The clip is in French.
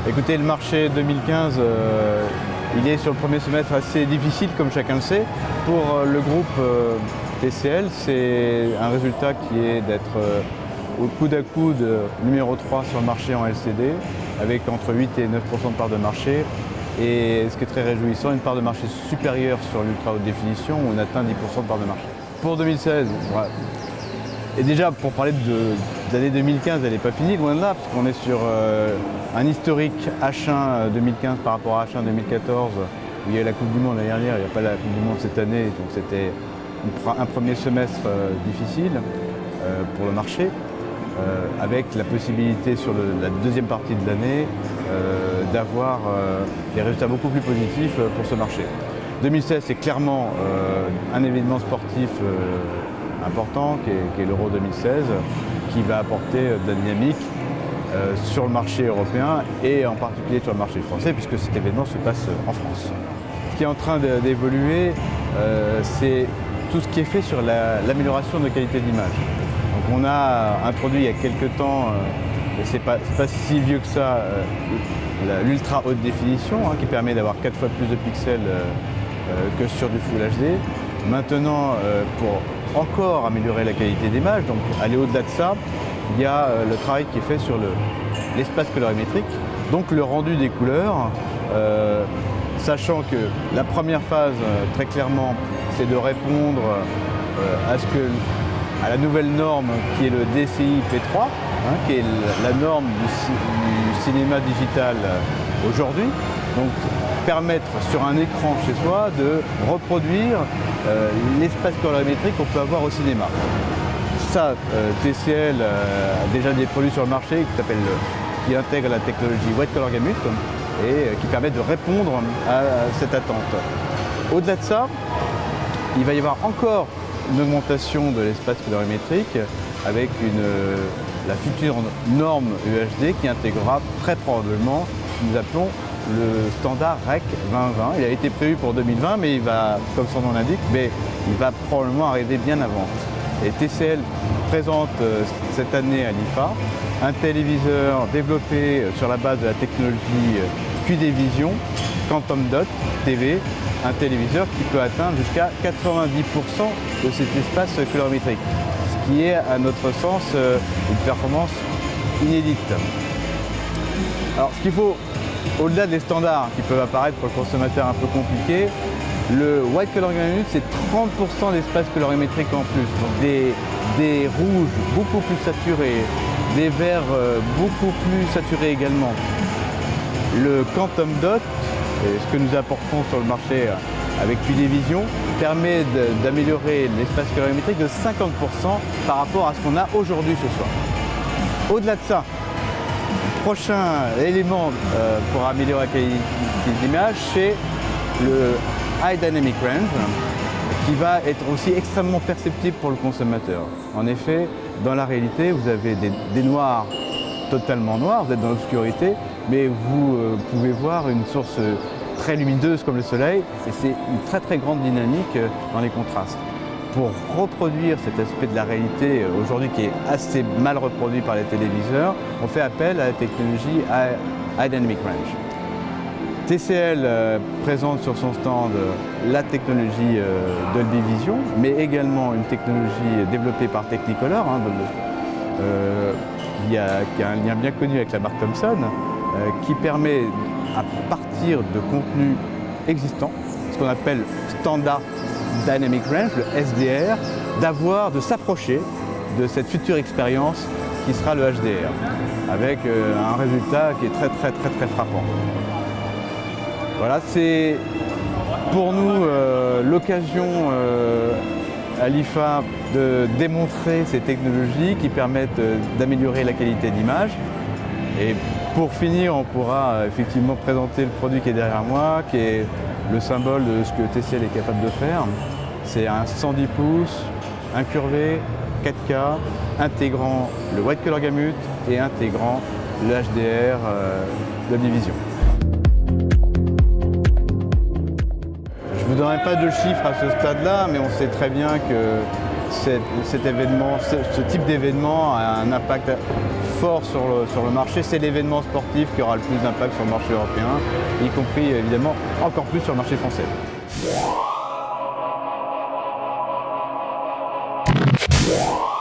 Écoutez, le marché 2015, il est sur le premier semestre assez difficile, comme chacun le sait. Pour le groupe TCL, c'est un résultat qui est d'être au coude à coude numéro 3 sur le marché en LCD, avec entre 8 et 9% de part de marché. Et ce qui est très réjouissant, une part de marché supérieure sur l'ultra haute définition, où on atteint 10% de part de marché. Pour 2016, voilà. Et déjà, pour parler de l'année 2015, elle n'est pas finie, loin de là, parce qu'on est sur un historique H1 2015 par rapport à H1 2014, où il y a eu la Coupe du Monde l'année dernière, il n'y a pas la Coupe du Monde cette année, donc c'était un premier semestre difficile pour le marché, avec la possibilité sur la deuxième partie de l'année d'avoir des résultats beaucoup plus positifs pour ce marché. 2016, c'est clairement un événement sportif important qui est l'Euro 2016, qui va apporter de la dynamique sur le marché européen et en particulier sur le marché français, puisque cet événement se passe en France. Ce qui est en train d'évoluer, c'est tout ce qui est fait sur l'amélioration de qualité d'image. Donc on a introduit il y a quelques temps, et c'est pas si vieux que ça, l'ultra haute définition, qui permet d'avoir 4 fois plus de pixels que sur du Full HD. Maintenant, pour encore améliorer la qualité d'image, donc aller au-delà de ça, il y a le travail qui est fait sur l'espace colorimétrique, donc le rendu des couleurs, sachant que la première phase, très clairement, c'est de répondre à la nouvelle norme qui est le DCI P3, qui est la norme du cinéma digital aujourd'hui. Donc permettre sur un écran chez soi de reproduire l'espace colorimétrique qu'on peut avoir au cinéma. Ça, TCL a déjà des produits sur le marché qui intègrent la technologie White Color Gamut et qui permettent de répondre à cette attente. Au-delà de ça, il va y avoir encore une augmentation de l'espace colorimétrique avec la future norme UHD qui intégrera très probablement ce que nous appelons le standard REC 2020. Il a été prévu pour 2020, mais il va, comme son nom l'indique, il va probablement arriver bien avant. Et TCL présente cette année à l'IFA un téléviseur développé sur la base de la technologie QD Vision Quantum Dot TV, un téléviseur qui peut atteindre jusqu'à 90% de cet espace colorimétrique, ce qui est à notre sens une performance inédite. Alors ce qu'il faut, au-delà des standards qui peuvent apparaître pour le consommateur un peu compliqués, le White Color Gamut, c'est 30% d'espace colorimétrique en plus. Donc des rouges beaucoup plus saturés, des verts beaucoup plus saturés également. Le Quantum Dot, ce que nous apportons sur le marché avec QD Vision, permet d'améliorer l'espace colorimétrique de 50% par rapport à ce qu'on a aujourd'hui ce soir. Au-delà de ça, prochain élément pour améliorer la qualité d'image, c'est le High Dynamic Range, qui va être aussi extrêmement perceptible pour le consommateur. En effet, dans la réalité, vous avez des noirs totalement noirs, vous êtes dans l'obscurité, mais vous pouvez voir une source très lumineuse comme le soleil, et c'est une très très grande dynamique dans les contrastes. Pour reproduire cet aspect de la réalité aujourd'hui qui est assez mal reproduit par les téléviseurs, on fait appel à la technologie High Dynamic Range. TCL présente sur son stand la technologie Dolby Vision, mais également une technologie développée par Technicolor, qui a un lien bien connu avec la marque Thomson, qui permet, à partir de contenus existants, ce qu'on appelle Standard Dynamic Range, le SDR, de s'approcher de cette future expérience qui sera le HDR, avec un résultat qui est très frappant. Voilà, c'est pour nous l'occasion à l'IFA de démontrer ces technologies qui permettent d'améliorer la qualité d'image. Et pour finir, on pourra effectivement présenter le produit qui est derrière moi, qui est le symbole de ce que TCL est capable de faire. C'est un 110 pouces, incurvé, 4K, intégrant le White Color Gamut et intégrant le HDR Dolby Vision. Je ne vous donnerai pas de chiffres à ce stade-là, mais on sait très bien que cet événement, ce type d'événement a un impact fort sur le marché. C'est l'événement sportif qui aura le plus d'impact sur le marché européen, y compris évidemment encore plus sur le marché français. Yeah.